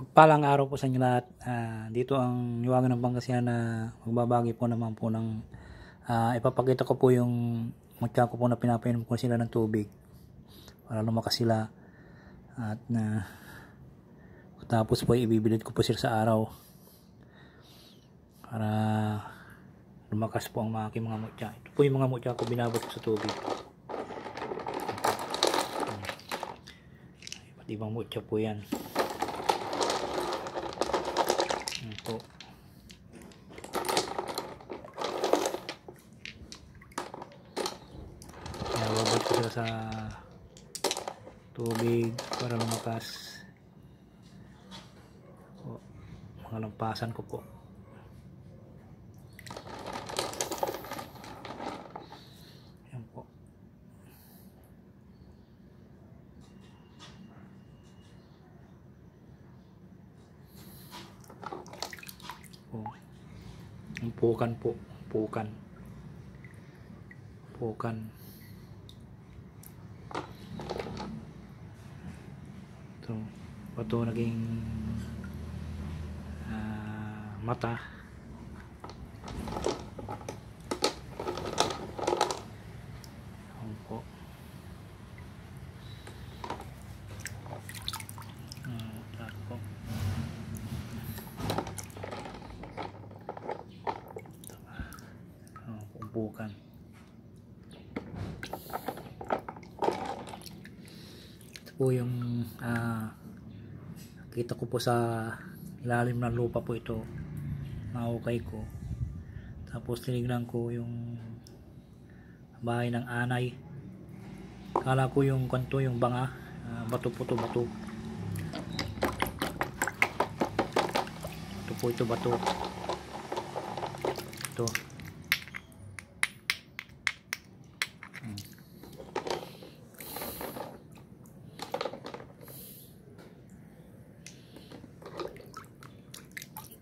Pagpalang araw po sa inyo lahat. Dito ang Liwangan ng Pangasinan na magbabagi po naman po ng ipapakita ko po yung mutya ko po na pinapainom ko sila ng tubig para lumakas sila, at tapos po ibibilid ko po sila sa araw para lumakas po ang aking mga mutya. Ito po yung mga mutya ko, binabot ko sa tubig. Iba't ibang mutya po yan. Po. Kaya babad ko sila sa tubig para lumakas po. Mga lampasan ko po. Yan po. Pukan po, pukan ito, ito naging mata. Yan po. Bukan. Ito po yung kita ko po sa ilalim ng lupa po ito, naukay ko. Tapos tinignan ko yung bahay ng anay, kala ko yung kanto, yung banga, bato po to, bato. Ito po, ito bato. Ito.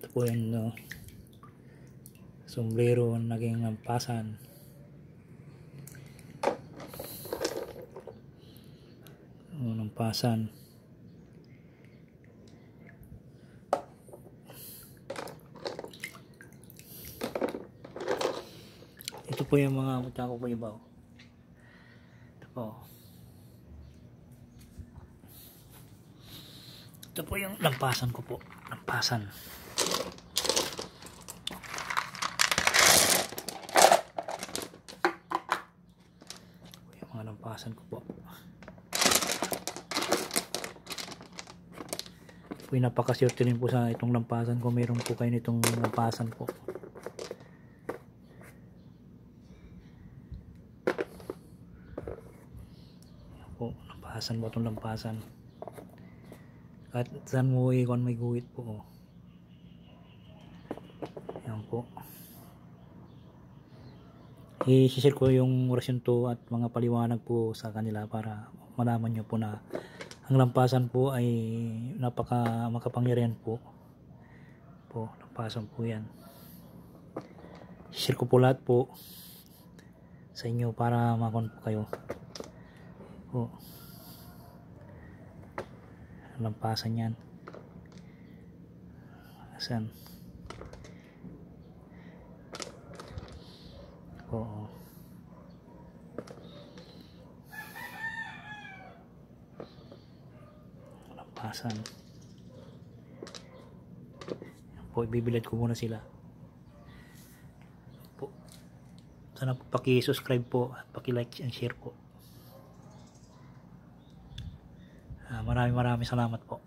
Po yung sombrero naging lampasan. Lampasan. Ito po yung mga mutya ko po iba. Ito po. Ito po yung lampasan ko po. Lampasan. Mga lampasan ko po. Po, napakaswerte rin po sa itong lampasan ko. Meron po kayo nitong lampasan po. Po, lampasan po itong lampasan. At saan mo ikon may guhit po. Yan po. I-share ko yung orasyon to at mga paliwanag po sa kanila para malaman nyo po na ang lampasan po ay napaka makapangyarihan po. Lampasan po yan. I-share ko po lahat po sa inyo para makon po kayo po. Lampasan yan. Asan? Oo. Lampasan. Yan po, ibibilad ko muna sila. Po. Sana po paki-subscribe po at paki-like and share po. Maraming salamat po.